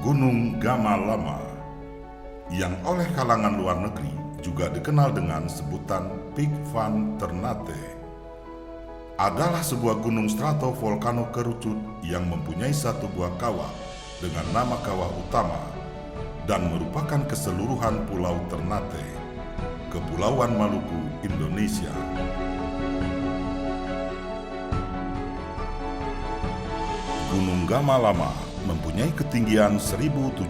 Gunung Gama Lama, yang oleh kalangan luar negeri juga dikenal dengan sebutan Peak Van Ternate, adalah sebuah gunung stratovolcano kerucut yang mempunyai satu buah kawah dengan nama kawah utama dan merupakan keseluruhan Pulau Ternate, Kepulauan Maluku, Indonesia. Gunung Gama Lama mempunyai ketinggian 1.715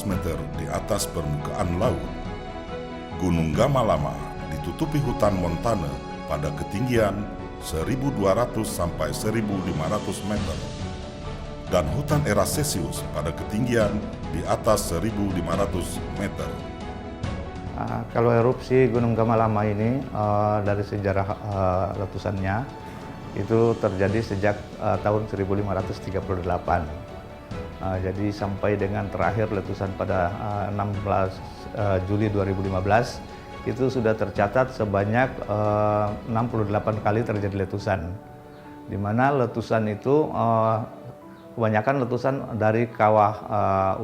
meter di atas permukaan laut. Gunung Gama Lama ditutupi hutan montane pada ketinggian 1.200 sampai 1.500 meter dan hutan erasesius pada ketinggian di atas 1.500 meter. Kalau erupsi Gunung Gama Lama ini dari sejarah letusannya itu terjadi sejak tahun 1538. Jadi sampai dengan terakhir letusan pada 16 Juli 2015 itu sudah tercatat sebanyak 68 kali terjadi letusan. Di mana letusan itu kebanyakan letusan dari kawah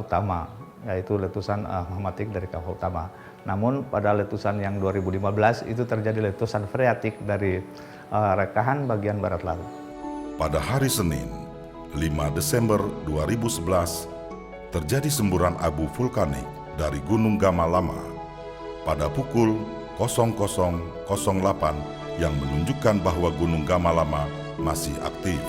utama, yaitu letusan magmatik dari kawah utama. Namun pada letusan yang 2015 itu terjadi letusan freatik dari rekahan bagian barat laut. Pada hari Senin, 5 Desember 2011, terjadi semburan abu vulkanik dari Gunung Gama Lama pada pukul 00.08 yang menunjukkan bahwa Gunung Gama Lama masih aktif.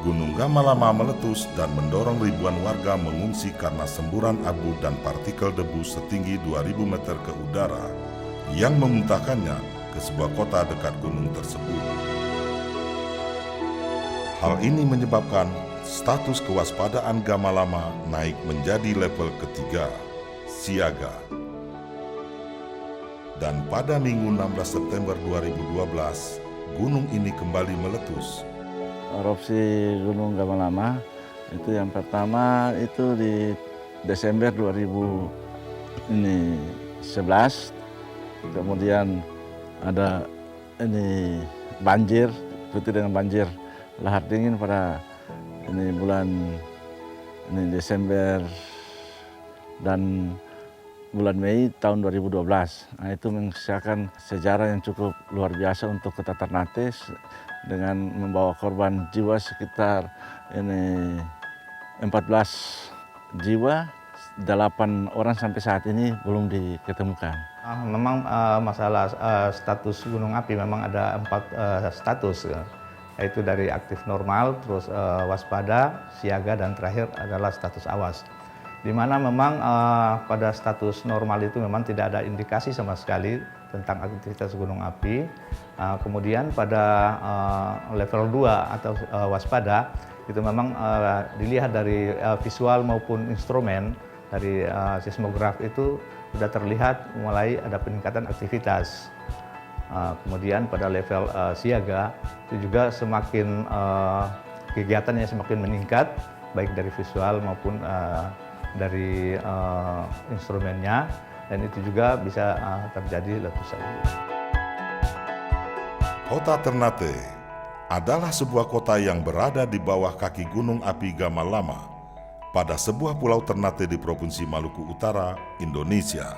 Gunung Gama Lama meletus dan mendorong ribuan warga mengungsi karena semburan abu dan partikel debu setinggi 2.000 meter ke udara yang memuntahkannya ke sebuah kota dekat gunung tersebut. Hal ini menyebabkan status kewaspadaan Gama Lama naik menjadi level ketiga, siaga. Dan pada Minggu 16 September 2012, gunung ini kembali meletus. Erupsi Gunung Gama Lama itu yang pertama itu di Desember 2011, kemudian ada ini banjir, ikuti dengan banjir lahar dingin pada ini bulan ini Desember dan bulan Mei tahun 2012. Nah, itu menyisakan sejarah yang cukup luar biasa untuk kota Ternate dengan membawa korban jiwa sekitar ini 14 jiwa, 8 orang sampai saat ini belum diketemukan. Memang masalah status gunung api memang ada 4 status, yaitu dari aktif normal, terus waspada, siaga, dan terakhir adalah status awas. Di mana memang pada status normal itu memang tidak ada indikasi sama sekali tentang aktivitas gunung api. Kemudian pada level 2 atau waspada itu memang dilihat dari visual maupun instrumen dari seismograf itu sudah terlihat mulai ada peningkatan aktivitas. Kemudian pada level siaga itu juga semakin kegiatannya semakin meningkat, baik dari visual maupun dari instrumennya, dan itu juga bisa terjadi letusan. Kota Ternate adalah sebuah kota yang berada di bawah kaki gunung api Gama Lama pada sebuah pulau Ternate di Provinsi Maluku Utara, Indonesia.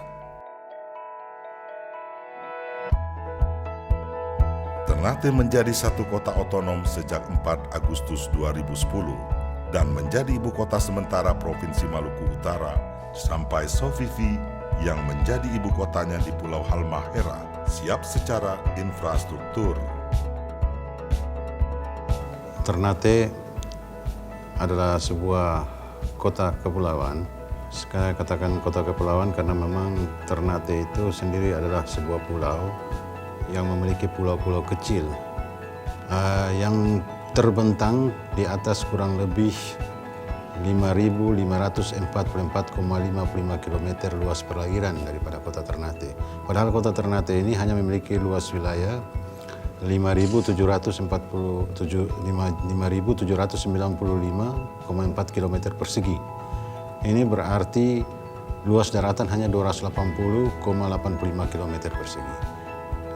Ternate menjadi satu kota otonom sejak 4 Agustus 2010 dan menjadi ibu kota sementara Provinsi Maluku Utara sampai Sofifi yang menjadi ibu kotanya di Pulau Halmahera siap secara infrastruktur. Ternate adalah sebuah kota kepulauan. Saya katakan kota kepulauan karena memang Ternate itu sendiri adalah sebuah pulau yang memiliki pulau-pulau kecil yang terbentang di atas kurang lebih 5.544,55 km luas perairan daripada kota Ternate. Padahal kota Ternate ini hanya memiliki luas wilayah 5.795,4 km persegi. Ini berarti luas daratan hanya 280,85 km persegi.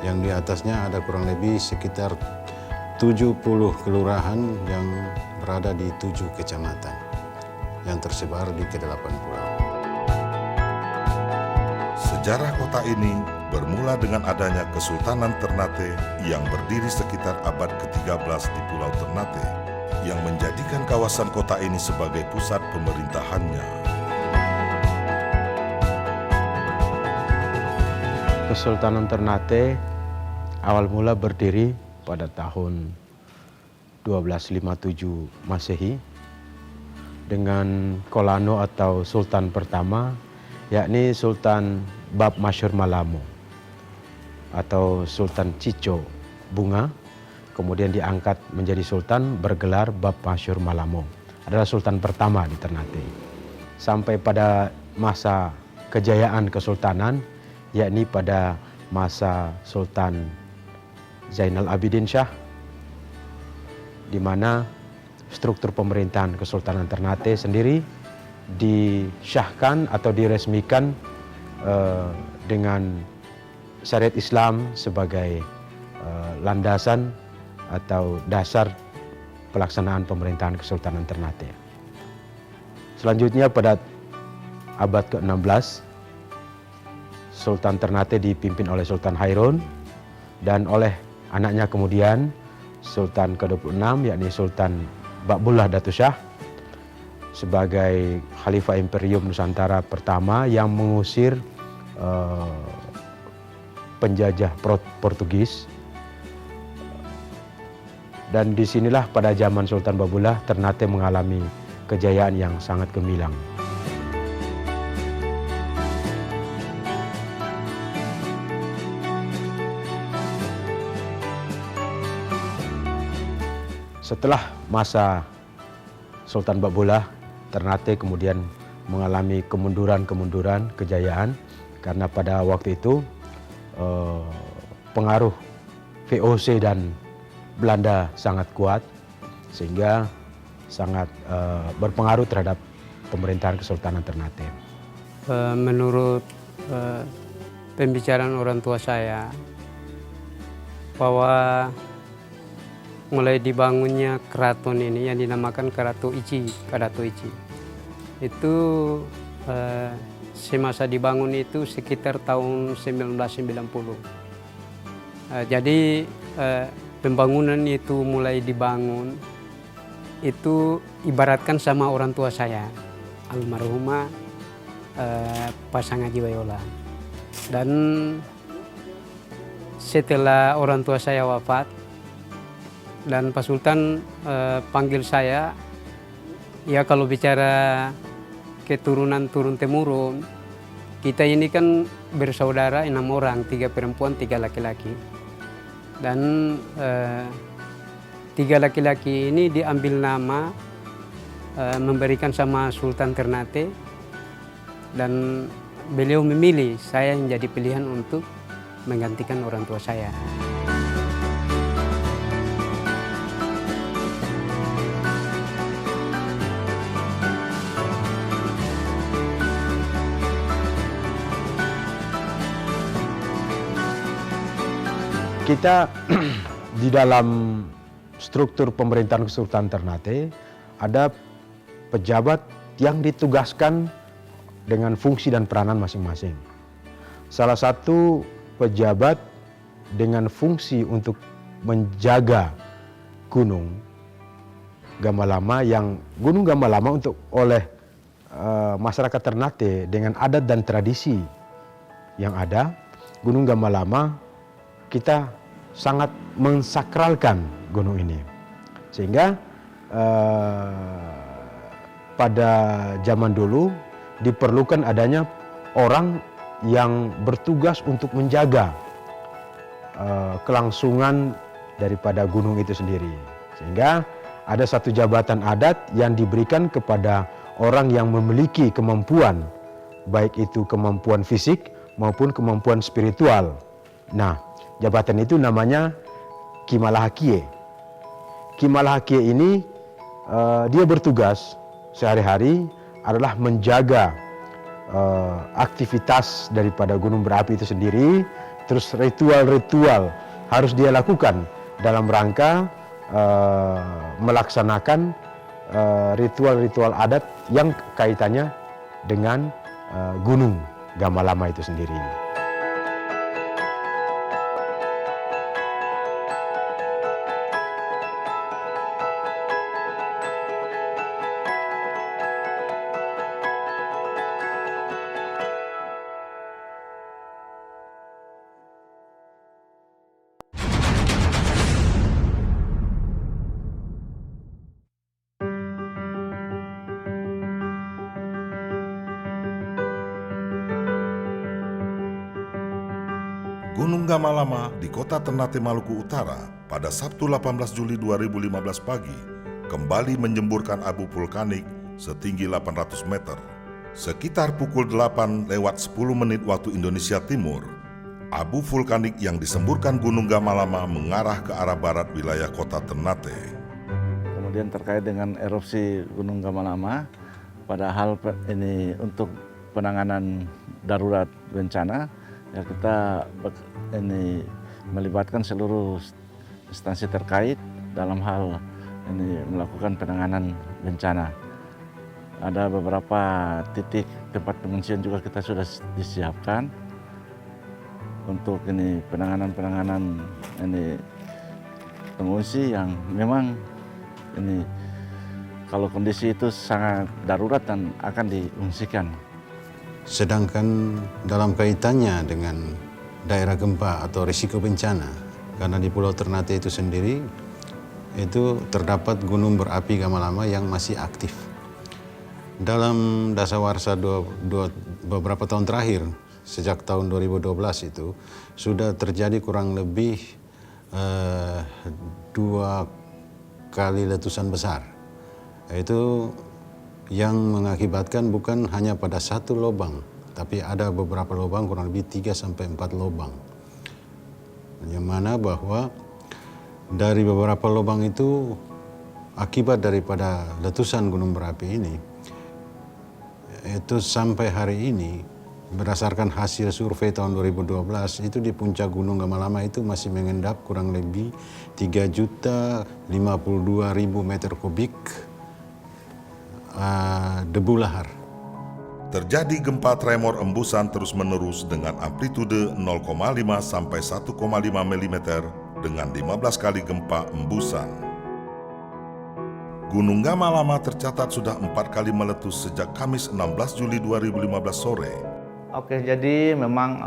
Yang di atasnya ada kurang lebih sekitar 70 kelurahan yang berada di 7 kecamatan. yang tersebar di ke-8 pulau. Sejarah kota ini bermula dengan adanya Kesultanan Ternate yang berdiri sekitar abad ke-13 di Pulau Ternate, yang menjadikan kawasan kota ini sebagai pusat pemerintahannya. Kesultanan Ternate awal mula berdiri pada tahun 1257 Masehi dengan Kolano atau Sultan pertama, yakni Sultan Bab Masyur Malamo atau Sultan Cico Bunga, kemudian diangkat menjadi Sultan bergelar Bab Masyur Malamo, adalah Sultan pertama di Ternate. Sampai pada masa kejayaan Kesultanan, yakni pada masa Sultan Zainal Abidin Shah, di mana struktur pemerintahan Kesultanan Ternate sendiri disyahkan atau diresmikan dengan syariat Islam sebagai landasan atau dasar pelaksanaan pemerintahan Kesultanan Ternate. Selanjutnya pada abad ke-16, Sultan Ternate dipimpin oleh Sultan Hairun dan oleh anaknya kemudian Sultan ke-26, yakni Sultan Baqbullah Datu Shah, sebagai Khalifah Imperium Nusantara pertama yang mengusir penjajah Portugis. Dan disinilah pada zaman Sultan Baqbullah Ternate mengalami kejayaan yang sangat gemilang. Setelah masa Sultan Baqbullah, Ternate kemudian mengalami kemunduran kejayaan karena pada waktu itu pengaruh VOC dan Belanda sangat kuat sehingga sangat berpengaruh terhadap pemerintahan Kesultanan Ternate. Menurut pembicaraan orang tua saya bahwa mulai dibangunnya keraton ini yang dinamakan Karato Ichi, itu semasa dibangun itu sekitar tahun 1990. Jadi pembangunan itu mulai dibangun itu ibaratkan sama orang tua saya, almarhumah Pasangan Jiwayola. Dan setelah orang tua saya wafat dan Pak Sultan panggil saya, ya kalau bicara keturunan turun-temurun, kita ini kan bersaudara 6 orang, 3 perempuan, 3 laki-laki. Dan 3 laki-laki ini diambil nama, memberikan sama Sultan Ternate, dan beliau memilih saya yang jadi pilihan untuk menggantikan orang tua saya. Kita di dalam struktur pemerintahan Kesultanan Ternate ada pejabat yang ditugaskan dengan fungsi dan peranan masing-masing. Salah satu pejabat dengan fungsi untuk menjaga Gunung Gamalama, yang Gunung Gamalama untuk oleh masyarakat Ternate dengan adat dan tradisi yang ada, Gunung Gamalama kita sangat mensakralkan gunung ini, sehingga pada zaman dulu diperlukan adanya orang yang bertugas untuk menjaga kelangsungan daripada gunung itu sendiri, sehingga ada satu jabatan adat yang diberikan kepada orang yang memiliki kemampuan, baik itu kemampuan fisik maupun kemampuan spiritual. Nah, jabatan itu namanya Kimalahakie. Kimalahakie ini dia bertugas sehari-hari adalah menjaga aktivitas daripada gunung berapi itu sendiri, terus ritual-ritual harus dia lakukan dalam rangka melaksanakan ritual-ritual adat yang kaitannya dengan Gunung Gamalama itu sendiri. Gunung Gamalama di kota Ternate, Maluku Utara pada Sabtu 18 Juli 2015 pagi kembali menyemburkan abu vulkanik setinggi 800 meter. Sekitar pukul 8:10 waktu Indonesia Timur, abu vulkanik yang disemburkan Gunung Gamalama mengarah ke arah barat wilayah kota Ternate. Kemudian terkait dengan erupsi Gunung Gamalama, padahal ini untuk penanganan darurat bencana, ya kita ini melibatkan seluruh instansi terkait dalam hal ini melakukan penanganan bencana. Ada beberapa titik tempat pengungsian juga kita sudah disiapkan untuk ini penanganan ini pengungsi yang memang ini kalau kondisi itu sangat darurat dan akan diungsikan. Sedangkan dalam kaitannya dengan daerah gempa atau risiko bencana, karena di Pulau Ternate itu sendiri itu terdapat gunung berapi Gamalama yang masih aktif. Dalam dasawarsa beberapa tahun terakhir, sejak tahun 2012 itu sudah terjadi kurang lebih 2 kali letusan besar. Itu yang mengakibatkan bukan hanya pada satu lubang, tapi ada beberapa lubang, kurang lebih 3-4 lubang. Yang mana bahwa dari beberapa lubang itu akibat daripada letusan gunung berapi ini, itu sampai hari ini berdasarkan hasil survei tahun 2012 itu di puncak Gunung Gamalama itu masih mengendap kurang lebih 3.052.000 meter kubik debu lahar. Terjadi gempa tremor embusan terus-menerus dengan amplitude 0,5 sampai 1,5 mm dengan 15 kali gempa embusan. Gunung Gamalama tercatat sudah 4 kali meletus sejak Kamis 16 Juli 2015 sore. Oke, jadi memang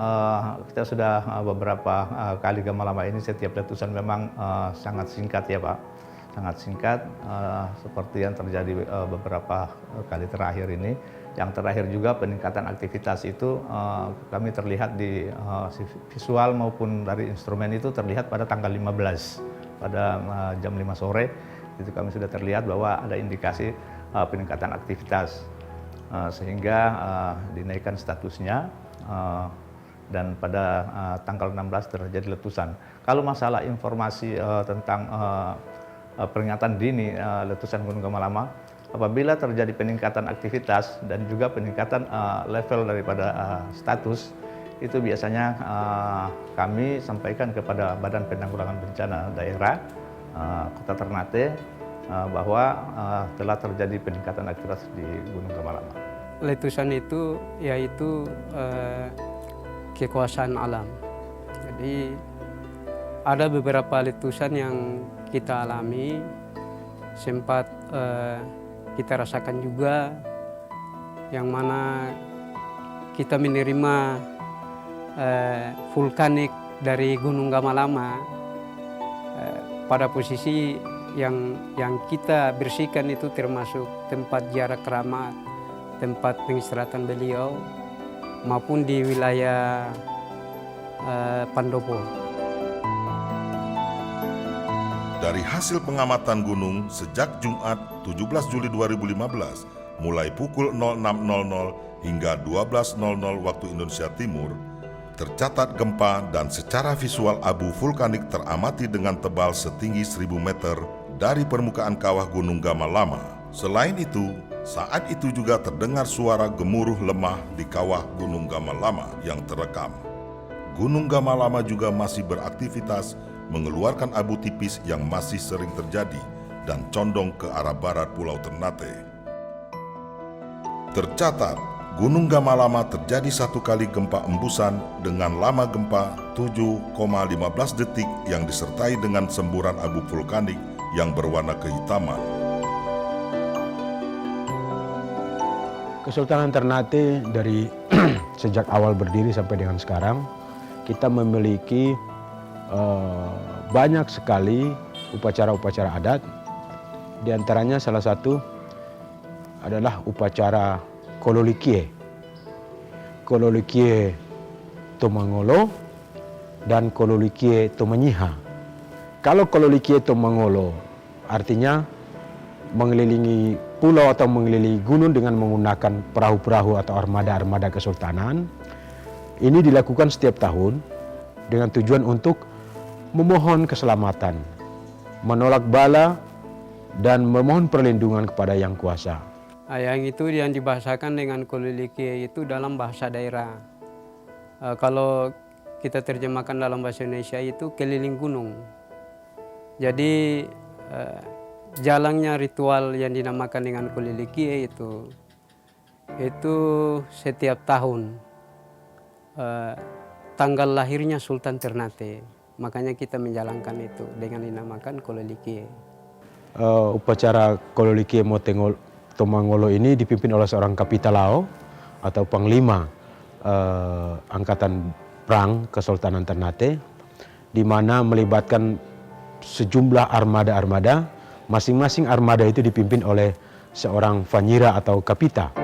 kita sudah beberapa kali Gamalama ini setiap letusan memang sangat singkat ya Pak. Sangat singkat seperti yang terjadi beberapa kali terakhir ini. Yang terakhir juga peningkatan aktivitas itu kami terlihat di visual maupun dari instrumen itu terlihat pada tanggal 15 pada jam 5 sore itu kami sudah terlihat bahwa ada indikasi peningkatan aktivitas sehingga dinaikkan statusnya dan pada tanggal 16 terjadi letusan. Kalau masalah informasi tentang peringatan dini letusan Gunung Gamalama, apabila terjadi peningkatan aktivitas dan juga peningkatan level daripada status, itu biasanya kami sampaikan kepada Badan Penanggulangan Bencana Daerah Kota Ternate bahwa telah terjadi peningkatan aktivitas di Gunung Gamalama. Letusan itu yaitu kekuasaan alam. Jadi ada beberapa letusan yang kita alami, sempat kita rasakan juga, yang mana kita menerima vulkanik dari Gunung Gamalama pada posisi yang kita bersihkan itu termasuk tempat ziarah keramat, tempat pengistirahatan beliau, maupun di wilayah Pandopo. Dari hasil pengamatan gunung sejak Jumat 17 Juli 2015 mulai pukul 06.00 hingga 12.00 waktu Indonesia Timur, tercatat gempa dan secara visual abu vulkanik teramati dengan tebal setinggi 1000 meter dari permukaan kawah Gunung Gamalama. Selain itu, saat itu juga terdengar suara gemuruh lemah di kawah Gunung Gamalama yang terekam. Gunung Gamalama juga masih beraktivitas mengeluarkan abu tipis yang masih sering terjadi dan condong ke arah barat Pulau Ternate. Tercatat, Gunung Gamalama terjadi 1 kali gempa embusan dengan lama gempa 7,15 detik yang disertai dengan semburan abu vulkanik yang berwarna kehitaman. Kesultanan Ternate dari sejak awal berdiri sampai dengan sekarang, kita memiliki banyak sekali upacara-upacara adat. Di antaranya salah satu adalah upacara Kololikie. Kololikie Tomangolo dan Kololikie Tomanyiha. Kalau Kololikie Tomangolo artinya mengelilingi pulau atau mengelilingi gunung dengan menggunakan perahu-perahu atau armada-armada kesultanan. Ini dilakukan setiap tahun dengan tujuan untuk memohon keselamatan, menolak bala, dan memohon perlindungan kepada Yang Kuasa. Yang itu yang dibahasakan dengan Kololikie itu dalam bahasa daerah. Kalau kita terjemahkan dalam bahasa Indonesia itu keliling gunung. Jadi jalannya ritual yang dinamakan dengan Kololikie itu setiap tahun tanggal lahirnya Sultan Ternate. Makanya kita menjalankan itu dengan dinamakan Kololikie. Upacara Kololikie Tomangolo ini dipimpin oleh seorang Kapitalao atau Panglima Angkatan Perang Kesultanan Ternate, di mana melibatkan sejumlah armada-armada. Masing-masing armada itu dipimpin oleh seorang Fanyira atau Kapita.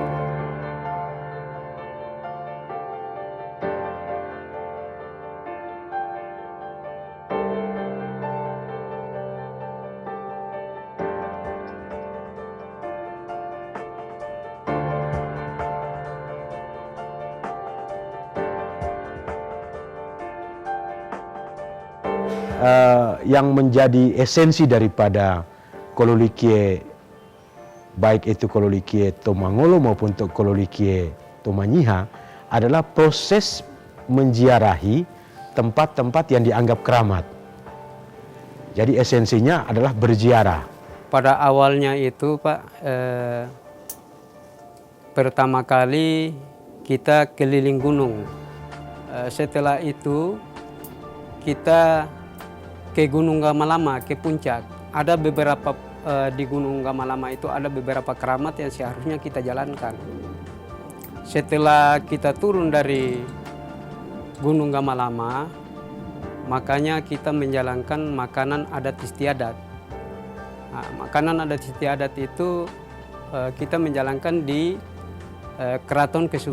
Yang menjadi esensi daripada Kololikie, baik itu Kololikie Tomangolo maupun Kololikie Tomanyiha, adalah proses menziarahi tempat-tempat yang dianggap keramat. Jadi esensinya adalah berziarah. Pada awalnya itu Pak, pertama kali kita keliling gunung. Setelah itu kita ke Gunung Gamalama, ke puncak. Ada beberapa di Gunung Gamalama itu ada beberapa keramat yang seharusnya kita jalankan. Setelah kita turun dari Gunung Gamalama, makanya kita menjalankan makanan adat istiadat. Nah, makanan adat istiadat itu kita menjalankan di Keraton Kesultanan